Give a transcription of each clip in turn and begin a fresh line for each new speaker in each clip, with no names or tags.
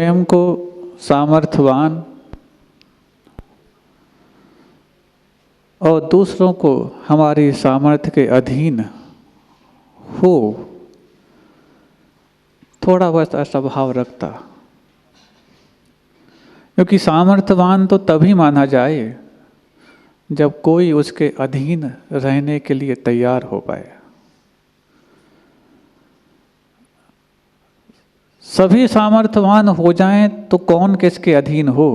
स्वयं को सामर्थ्यवान और दूसरों को हमारी सामर्थ्य के अधीन हो, थोड़ा बहुत ऐसा भाव रखता। क्योंकि सामर्थ्यवान तो तभी माना जाए जब कोई उसके अधीन रहने के लिए तैयार हो पाए। सभी सामर्थ्यवान हो जाएं तो कौन किसके अधीन हो?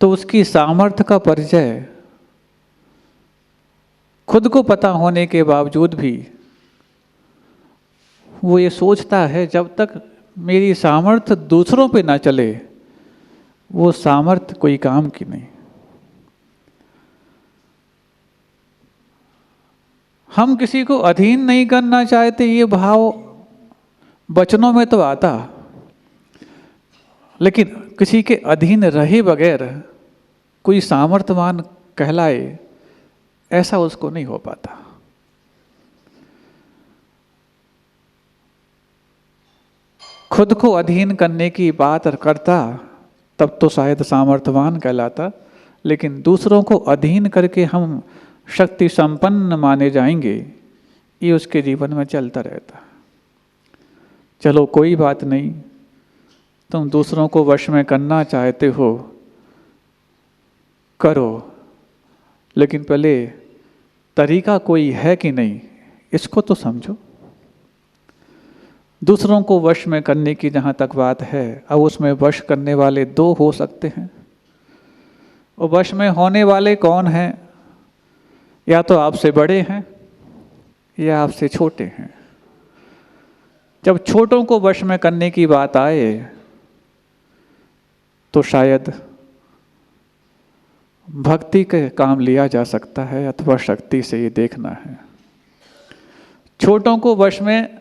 तो उसकी सामर्थ्य का परिचय खुद को पता होने के बावजूद भी वो ये सोचता है जब तक मेरी सामर्थ्य दूसरों पे ना चले वो सामर्थ्य कोई काम की नहीं। हम किसी को अधीन नहीं करना चाहते, ये भाव वचनों में तो आता, लेकिन किसी के अधीन रहे बगैर कोई सामर्थ्यवान कहलाए ऐसा उसको नहीं हो पाता। खुद को अधीन करने की बात करता तब तो शायद सामर्थ्यवान कहलाता, लेकिन दूसरों को अधीन करके हम शक्ति संपन्न माने जाएंगे, ये उसके जीवन में चलता रहता। चलो कोई बात नहीं, तुम दूसरों को वश में करना चाहते हो करो, लेकिन पहले तरीका कोई है कि नहीं इसको तो समझो। दूसरों को वश में करने की जहाँ तक बात है, अब उसमें वश करने वाले दो हो सकते हैं। और वश में होने वाले कौन हैं? या तो आपसे बड़े हैं या आपसे छोटे हैं। जब छोटों को वश में करने की बात आए तो शायद भक्ति के काम लिया जा सकता है अथवा शक्ति से ये देखना है। छोटों को वश में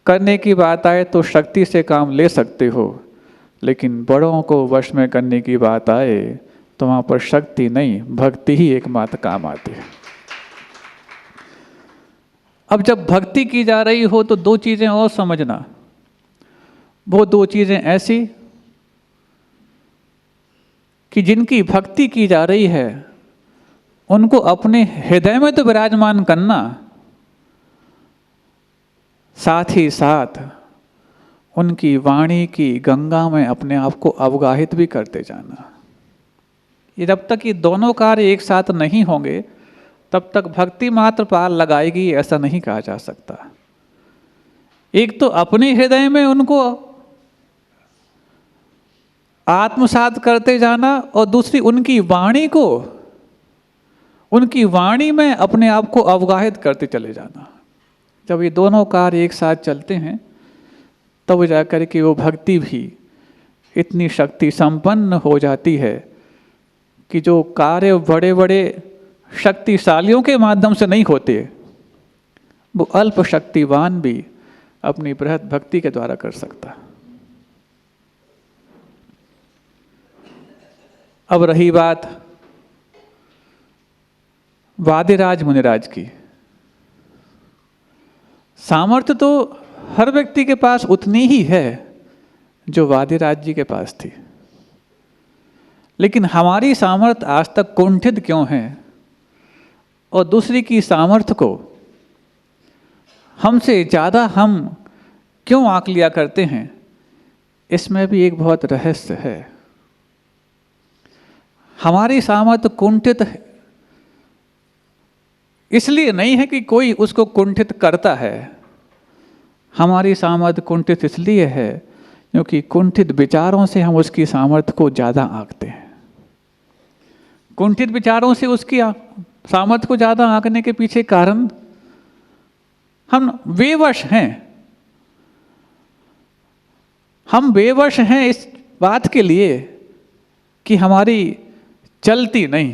करने की बात आए तो शक्ति से काम ले सकते हो, लेकिन बड़ों को वश में करने की बात आए तो वहाँ पर शक्ति नहीं, भक्ति ही एकमात्र काम आती है। अब जब भक्ति की जा रही हो तो दो चीज़ें और समझना। वो दो चीज़ें ऐसी कि जिनकी भक्ति की जा रही है उनको अपने हृदय में तो विराजमान करना, साथ ही साथ उनकी वाणी की गंगा में अपने आप को अवगाहित भी करते जाना। ये जब तक ये दोनों कार्य एक साथ नहीं होंगे तब तक भक्ति मात्र पार लगाएगी, ऐसा नहीं कहा जा सकता। एक तो अपने हृदय में उनको आत्मसात करते जाना और दूसरी उनकी वाणी को, उनकी वाणी में अपने आप को अवगाहित करते चले जाना। जब ये दोनों कार्य एक साथ चलते हैं तब जाकर के वो भक्ति भी इतनी शक्ति संपन्न हो जाती है कि जो कार्य बड़े बड़े शक्तिशालियों के माध्यम से नहीं होते, वो अल्प शक्तिवान भी अपनी बृहद भक्ति के द्वारा कर सकता। अब रही बात वादिराज मुनिराज की। सामर्थ्य तो हर व्यक्ति के पास उतनी ही है जो वादिराज जी के पास थी, लेकिन हमारी सामर्थ्य आज तक कुंठित क्यों है और दूसरी की सामर्थ्य को हमसे ज़्यादा हम क्यों आंक लिया करते हैं? इसमें भी एक बहुत रहस्य है। हमारी सामर्थ्य कुंठित इसलिए नहीं है कि कोई उसको कुंठित करता है। हमारी सामर्थ्य कुंठित इसलिए है क्योंकि कुंठित विचारों से हम उसकी सामर्थ्य को ज़्यादा आंकते हैं। कुंठित विचारों से उसकी सामर्थ्य को ज़्यादा आंकने के पीछे कारण हम बेवश हैं। हम बेवश हैं इस बात के लिए कि हमारी चलती नहीं।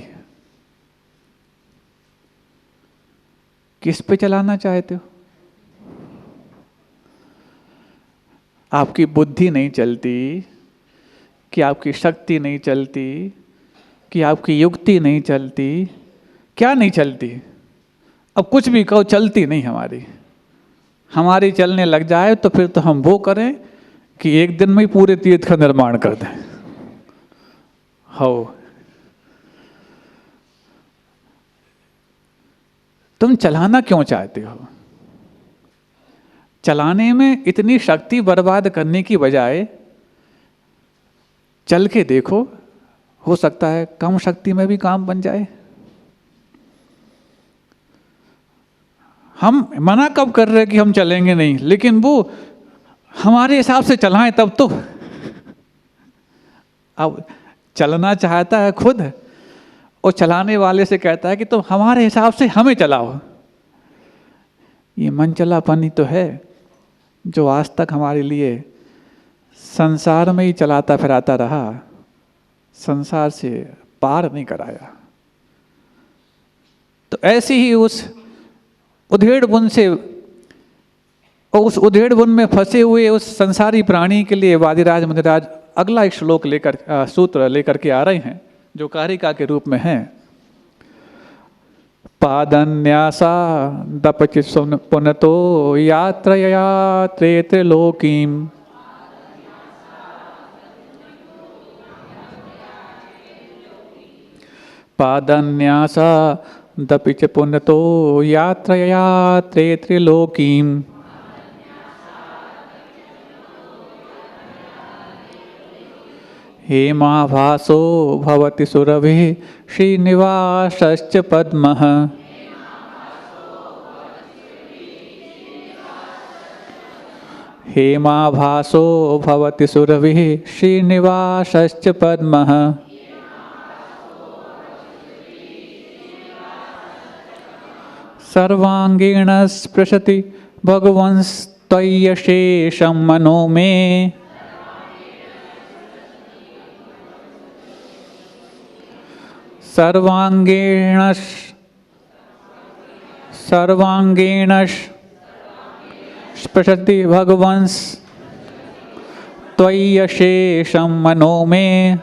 किस पे चलाना चाहते हो? आपकी बुद्धि नहीं चलती, कि आपकी शक्ति नहीं चलती, कि आपकी युक्ति नहीं चलती? क्या नहीं चलती? अब कुछ भी कहो, चलती नहीं हमारी। हमारी चलने लग जाए तो फिर तो हम वो करें कि एक दिन में ही पूरे तीर्थ का निर्माण कर दें। हो, तुम चलाना क्यों चाहते हो? चलाने में इतनी शक्ति बर्बाद करने की बजाय चल के देखो, हो सकता है कम शक्ति में भी काम बन जाए। हम मना कब कर रहे कि हम चलेंगे नहीं, लेकिन वो हमारे हिसाब से चलाएं तब तो। अब चलना चाहता है खुद और चलाने वाले से कहता है कि तुम हमारे हिसाब से हमें चलाओ। ये मन चलापन ही तो है जो आज तक हमारे लिए संसार में ही चलाता फिराता रहा, संसार से पार नहीं कराया। तो ऐसे ही उस उधेड़ बुन से, उस उधेड़ बुन में फंसे हुए उस संसारी प्राणी के लिए वादिराज मुनिराज अगला एक श्लोक लेकर, सूत्र लेकर के आ रहे हैं जो कारिका के रूप में है। पादन्यासा दपचि पुनतो यात्रया त्रेत्रलोकीम, पादन्यासा दपिच पुनतो यात्रया त्रेत्रलोकीम, हेमाभासो भवति सुरभिः श्रीनिवासश्च पद्मः, हेमाभासो भवति सुरभिः श्रीनिवासश्च पद्मः, सर्वांगेण स्पृशति भगवंस्त्वय्यशेषं मनो मे, सर्वांगेण स्पृशति भगवंस्त्वय्यशेषं मनो मे,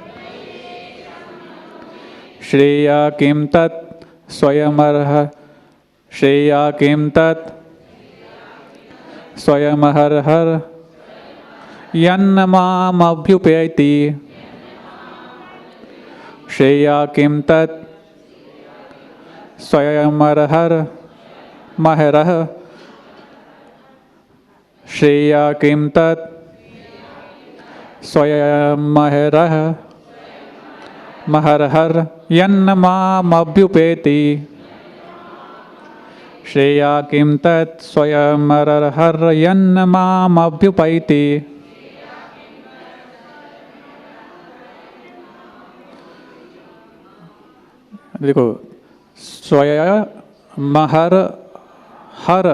श्रेया किं तत् स्वयमर्ह, श्रेया किं तत् स्वयमहरहर यन्न मामभ्युपैति, श्रेया किं तत् स्वयमर्हर महरह, श्रेया किं तत् स्वयमहरह महरहर यन्न मामभ्युपैति, श्रेया किं तत् स्वयमर्हर यन्न मामभ्युपैति। देखो, स्वयमहर हर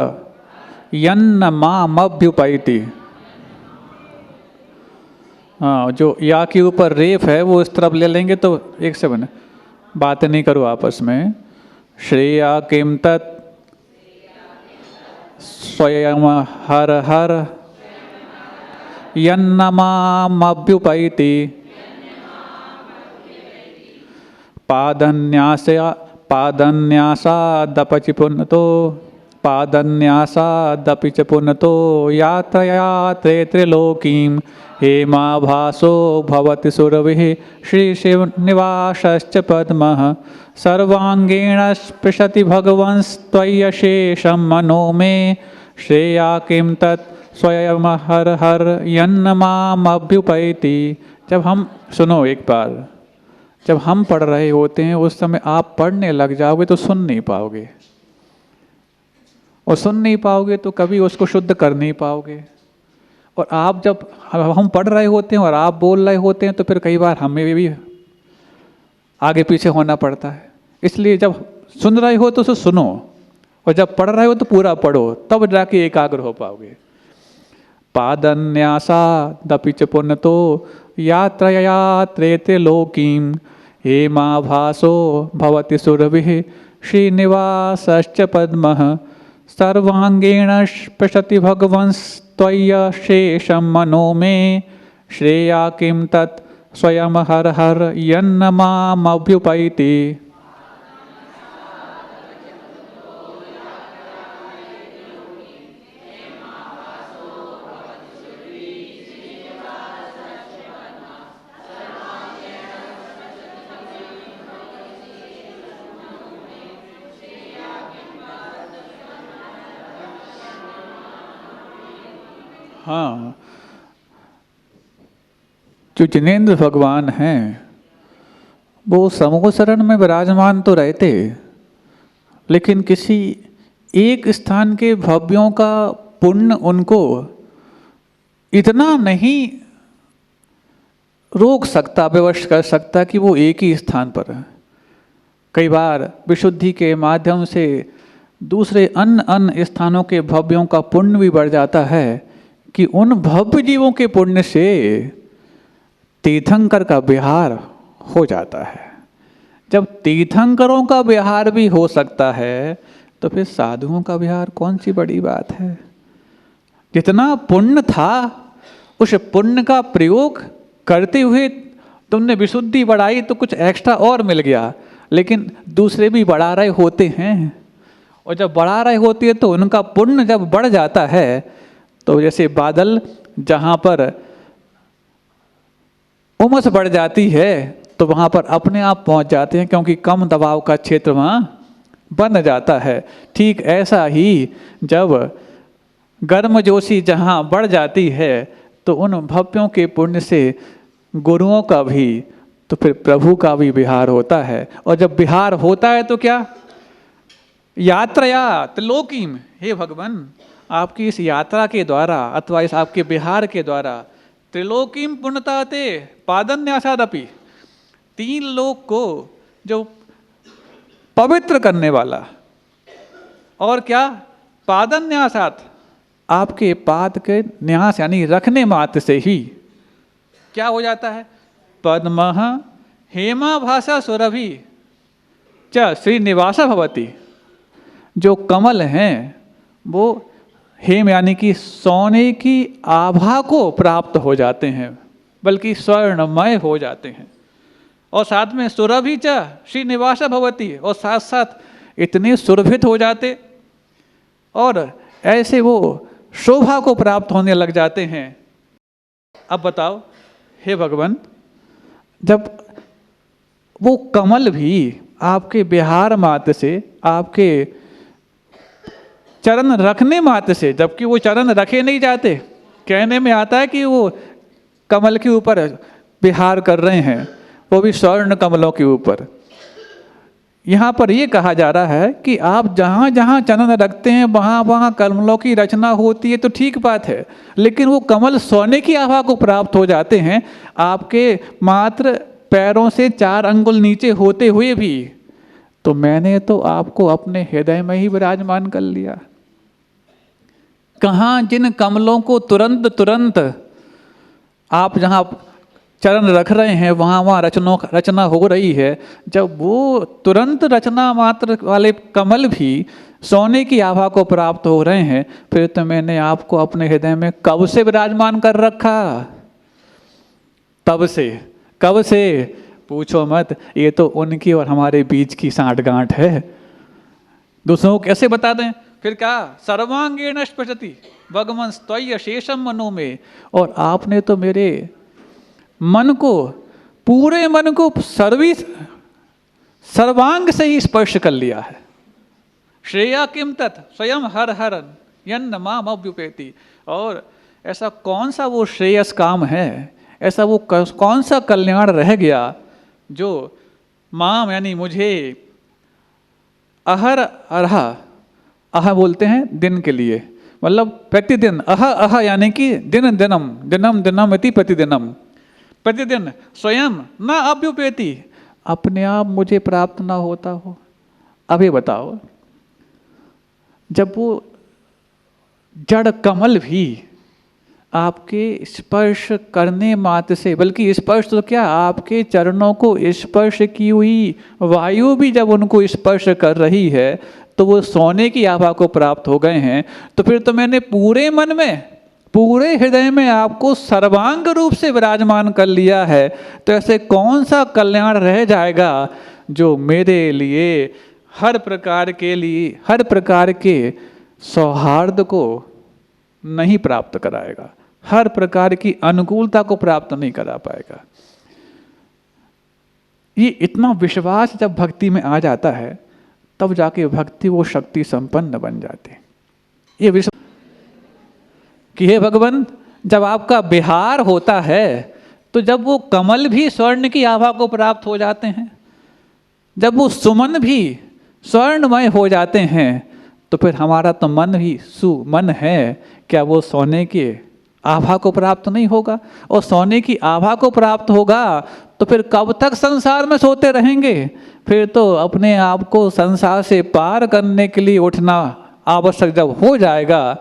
यन्न मामभ्युपैति। हाँ, जो या के ऊपर रेफ है वो इस तरफ ले लेंगे तो एक से बने, बात नहीं करो आपस में। श्रेया किं तत् स्वयमहर हर यन्न मामभ्युपैति, पादन्यासादपि पुनतो, पादन्यासादपि च पुनतो यात्रया त्रेत्रलोकीं, हेमाभासो भवति सुरभिः श्रीश्रीनिवासश्च पद्मः, सर्वांगेण स्पृशति भगवंस्त्वय्यशेषं मनो मे, श्रेया किं तत् स्वयमहरहर यन्न मामभ्युपैति। जब हम, सुनो एक बार, जब हम पढ़ रहे होते हैं उस समय आप पढ़ने लग जाओगे तो सुन नहीं पाओगे, और सुन नहीं पाओगे तो कभी उसको शुद्ध कर नहीं पाओगे। और आप जब हम पढ़ रहे होते हैं और आप बोल रहे होते हैं तो फिर कई बार हमें भी आगे पीछे होना पड़ता है। इसलिए जब सुन रहे हो तो उसे सुनो, और जब पढ़ रहे हो तो पूरा पढ़ो, तब जाके एकाग्र हो पाओगे। पादन्यासादपि च पुनतो यात्रया त्रेत्रलोकीं, हेमाभासो भवति सुरभिः श्रीनिवासश्च पद्मः, सर्वांगेण स्पृशति भगवंस्त्वय्यशेषं मनो मे, श्रेया किं तत् स्वयमहरहर यन्न मामभ्युपैति। हाँ, जो जिनेंद्र भगवान हैं वो समूह शरण में विराजमान तो रहते, लेकिन किसी एक स्थान के भव्यों का पुण्य उनको इतना नहीं रोक सकता, विवश कर सकता कि वो एक ही स्थान पर है। कई बार विशुद्धि के माध्यम से दूसरे अन्य स्थानों के भव्यों का पुण्य भी बढ़ जाता है कि उन भव्य जीवों के पुण्य से तीर्थंकर का विहार हो जाता है। जब तीर्थंकरों का विहार भी हो सकता है तो फिर साधुओं का विहार कौन सी बड़ी बात है। जितना पुण्य था उस पुण्य का प्रयोग करते हुए तुमने विशुद्धि बढ़ाई तो कुछ एक्स्ट्रा और मिल गया, लेकिन दूसरे भी बढ़ा रहे होते हैं, और जब बढ़ा रहे होते हैं तो उनका पुण्य जब बढ़ जाता है तो जैसे बादल जहाँ पर उमस बढ़ जाती है तो वहाँ पर अपने आप पहुँच जाते हैं, क्योंकि कम दबाव का क्षेत्र वहाँ बन जाता है। ठीक ऐसा ही जब गर्मजोशी जहाँ बढ़ जाती है तो उन भव्यों के पुण्य से गुरुओं का भी तो फिर प्रभु का भी विहार होता है। और जब विहार होता है तो क्या यात्रया त्रिलोकीम, हे भगवान आपकी इस यात्रा के द्वारा अथवा इस आपके विहार के द्वारा त्रिलोकीम पुण्यताते पादन्यासादपि, 3 लोक को जो पवित्र करने वाला, और क्या पादन्यासात आपके पाद के न्यास यानी रखने मात्र से ही क्या हो जाता है। पद्मः हेमा भाषा सुरभि च श्रीनिवास भवति, जो कमल हैं वो हेम यानी कि सोने की आभा को प्राप्त हो जाते हैं, बल्कि स्वर्णमय हो जाते हैं। और साथ में सुरभि च श्रीनिवास भवति, और साथ साथ इतने सुरभित हो जाते और ऐसे वो शोभा को प्राप्त होने लग जाते हैं। अब बताओ हे भगवान, जब वो कमल भी आपके विहार मात्र से, आपके चरण रखने मात्र से, जबकि वो चरण रखे नहीं जाते, कहने में आता है कि वो कमल के ऊपर विहार कर रहे हैं, वो भी स्वर्ण कमलों के ऊपर। यहाँ पर ये कहा जा रहा है कि आप जहाँ जहाँ चरण रखते हैं वहाँ वहाँ कमलों की रचना होती है तो ठीक बात है, लेकिन वो कमल सोने की आभा को प्राप्त हो जाते हैं आपके मात्र पैरों से 4 अंगुल नीचे होते हुए भी। तो मैंने तो आपको अपने हृदय में ही विराजमान कर लिया। कहाँ जिन कमलों को तुरंत तुरंत आप जहाँ चरण रख रहे हैं वहाँ वहाँ रचना हो रही है, जब वो तुरंत रचना मात्र वाले कमल भी सोने की आभा को प्राप्त हो रहे हैं, फिर तो मैंने आपको अपने हृदय में कब से विराजमान कर रखा। तब से, कब से पूछो मत, ये तो उनकी और हमारे बीच की सांठगांठ है। दूसरों को कैसे बता दें। फिर कहा सर्वांगेण स्पृशति भगवन् त्वय्य शेषम मनो में, और आपने तो मेरे मन को, पूरे मन को सर्वांग से ही स्पर्श कर लिया है। श्रेया किम तत् स्वयं हर हरन यन्न माम अभ्युपेति, और ऐसा कौन सा वो श्रेयस काम है, ऐसा वो कौन सा कल्याण रह गया जो माम यानी मुझे अहर अरहा, अह बोलते हैं दिन के लिए, मतलब प्रतिदिन, अह अह यानी कि दिन दिनम, दिनम दिनम इति प्रतिदिनम, प्रतिदिन स्वयं न अभ्युपेति, अपने आप मुझे प्राप्त ना होता हो। अभी बताओ, जब वो जड़ कमल भी आपके स्पर्श करने मात्र से, बल्कि स्पर्श तो क्या, आपके चरणों को स्पर्श की हुई वायु भी जब उनको स्पर्श कर रही है तो वो सोने की आभा को प्राप्त हो गए हैं। तो फिर तो मैंने पूरे मन में, पूरे हृदय में आपको सर्वांग रूप से विराजमान कर लिया है, तो ऐसे कौन सा कल्याण रह जाएगा जो मेरे लिए हर प्रकार के लिए, हर प्रकार के सौहार्द को नहीं प्राप्त कराएगा, हर प्रकार की अनुकूलता को प्राप्त नहीं करा पाएगा। ये इतना विश्वास जब भक्ति में आ जाता है तब जाके भक्ति वो शक्ति संपन्न बन जाती है। ये विश्वास कि हे भगवान, जब आपका विहार होता है तो जब वो कमल भी स्वर्ण की आभा को प्राप्त हो जाते हैं, जब वो सुमन भी स्वर्णमय हो जाते हैं, तो फिर हमारा तो मन भी सुमन है, क्या वो सोने के आभा को प्राप्त नहीं होगा? और सोने की आभा को प्राप्त होगा तो फिर कब तक संसार में सोते रहेंगे? फिर तो अपने आप को संसार से पार करने के लिए उठना आवश्यक जब हो जाएगा,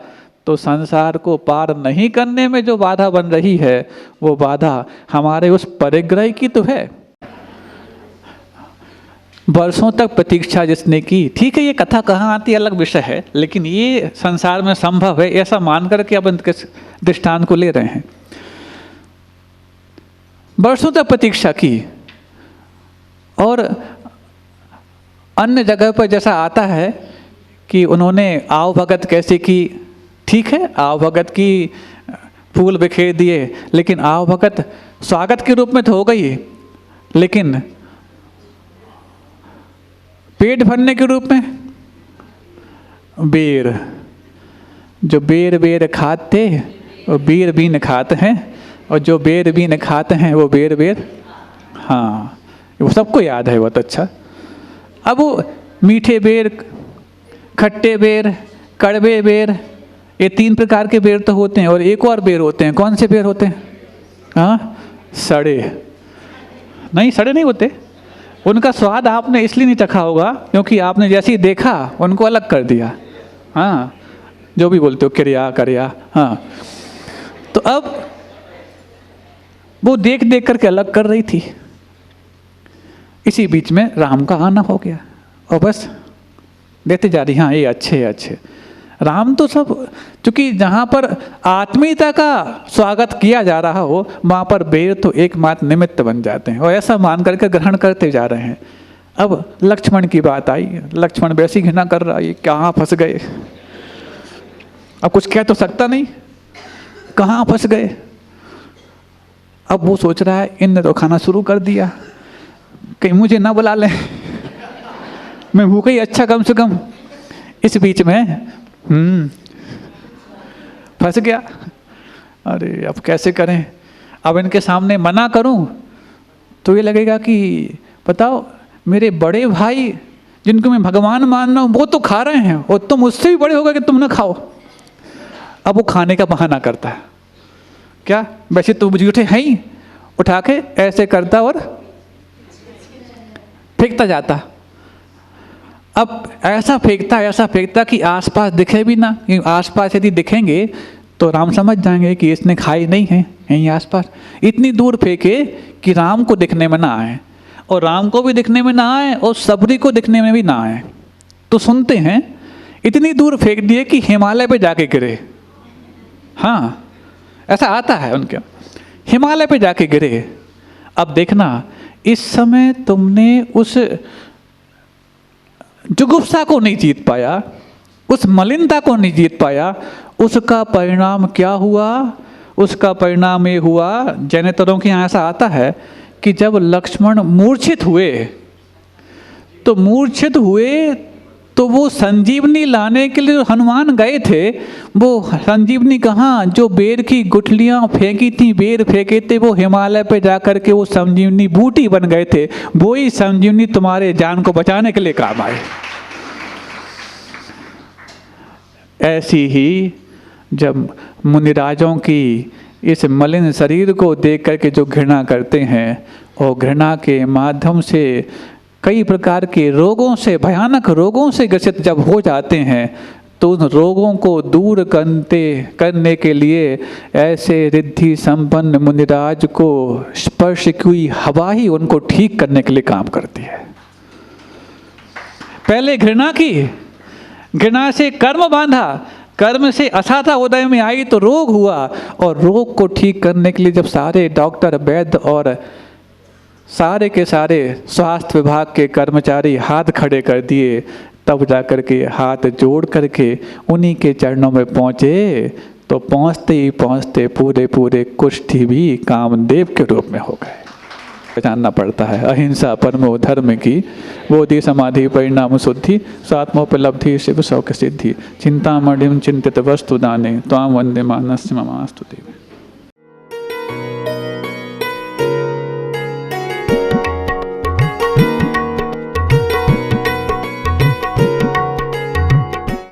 तो संसार को पार नहीं करने में जो बाधा बन रही है, वो बाधा हमारे उस परिग्रह की तो है। वर्षों तक प्रतीक्षा जिसने की, ठीक है ये कथा कहाँ आती है अलग विषय है, लेकिन ये संसार में संभव है ऐसा मान करके अब इनके दृष्टांत को ले रहे हैं। वर्षों तक प्रतीक्षा की, और अन्य जगह पर जैसा आता है कि उन्होंने आव भगत कैसे की, ठीक है आव भगत की, फूल बिखेर दिए, लेकिन आव भगत स्वागत के रूप में तो हो गई, लेकिन पेट भरने के रूप में बेर, जो बेर बेर खाते वो बेर बीन खाते हैं, और जो बेर बीन खाते हैं वो बेर बेर, हाँ वो सबको याद है बहुत अच्छा। अब वो मीठे बेर, खट्टे बेर, कड़वे बेर, ये 3 प्रकार के बेर तो होते हैं, और एक और बेर होते हैं। कौन से बेर होते हैं? हाँ, सड़े नहीं, सड़े नहीं होते। उनका स्वाद आपने इसलिए नहीं चखा होगा क्योंकि आपने जैसे ही देखा उनको अलग कर दिया। हाँ, जो भी बोलते हो क्रिया करिया, हाँ। तो अब वो देख देख करके अलग कर रही थी। इसी बीच में राम का आना हो गया, और बस देते जा रही, हाँ ये अच्छे अच्छे। राम तो सब, चूंकि जहाँ पर आत्मीयता का स्वागत किया जा रहा हो वहाँ पर बेर तो एकमात्र निमित्त बन जाते हैं, और ऐसा मान करके ग्रहण करते जा रहे हैं। अब लक्ष्मण की बात आई, लक्ष्मण वैसी घृणा कर रहा है, कहाँ फंस गए, अब कुछ कह तो सकता नहीं, कहाँ फंस गए। अब वो सोच रहा है इनने तो खाना शुरू कर दिया, कहीं मुझे ना बुला लें, मैं भूखा ही अच्छा कम से कम। इस बीच में फंस गया, अरे अब कैसे करें, अब इनके सामने मना करूं तो ये लगेगा कि बताओ मेरे बड़े भाई जिनको मैं भगवान मान रहा हूं वो तो खा रहे हैं, और तुम मुझसे भी बड़े होगा कि तुम ना खाओ। अब वो खाने का बहाना करता है, क्या वैसे तो जूठे हैं ही, उठा के ऐसे करता और फेंकता जाता। अब ऐसा फेंकता कि आसपास दिखे भी ना, क्योंकि आसपास यदि दिखेंगे तो राम समझ जाएंगे कि इसने खाई नहीं है यहीं आसपास। इतनी दूर फेंके कि राम को दिखने में ना आए, और राम को भी दिखने में ना आए और सबरी को दिखने में भी ना आए। तो सुनते हैं इतनी दूर फेंक दिए कि हिमालय पे जाके गिरे। हाँ, ऐसा आता है उनके, हिमालय पे जाके गिरे। अब देखना, इस समय तुमने उस जुगुप्सा को नहीं जीत पाया, उस मलिनता को नहीं जीत पाया, उसका परिणाम क्या हुआ? उसका परिणाम ये हुआ, जैनेतरों के यहाँ ऐसा आता है कि जब लक्ष्मण मूर्छित हुए तो वो संजीवनी लाने के लिए हनुमान गए थे, वो संजीवनी कहाँ, जो बेर की गुठलियाँ फेंकी थी, बेर फेंके थे, वो हिमालय पे जाकर के वो संजीवनी बूटी बन गए थे। वो ही संजीवनी तुम्हारे जान को बचाने के लिए काम आए। ऐसी ही जब मुनिराजों की इस मलिन शरीर को देख करके जो घृणा करते हैं, और घृणा के माध्यम से कई प्रकार के रोगों से, भयानक रोगों से ग्रसित जब हो जाते हैं, तो उन रोगों को दूर करने के लिए ऐसे रिद्धि संपन्न मुनिराज को स्पर्श की हवा ही उनको ठीक करने के लिए काम करती है। पहले घृणा की, घृणा से कर्म बांधा, कर्म से असाधा उदय में आई तो रोग हुआ, और रोग को ठीक करने के लिए जब सारे डॉक्टर, वैद्य और सारे के सारे स्वास्थ्य विभाग के कर्मचारी हाथ खड़े कर दिए, तब जाकर के हाथ जोड़ करके उन्हीं के चरणों में पहुँचे, तो पहुँचते ही पहुँचते पूरे पूरे कुष्ठी भी कामदेव के रूप में हो गए। जानना पड़ता है। अहिंसा परमो धर्म की, बोधि समाधि परिणाम शुद्धि, स्वात्मोपलब्धि शिव शौक सिद्धि, चिंतामणिम चिंतित वस्तु दाने, त्वाम वंदे मानस्य ममास्तु देव।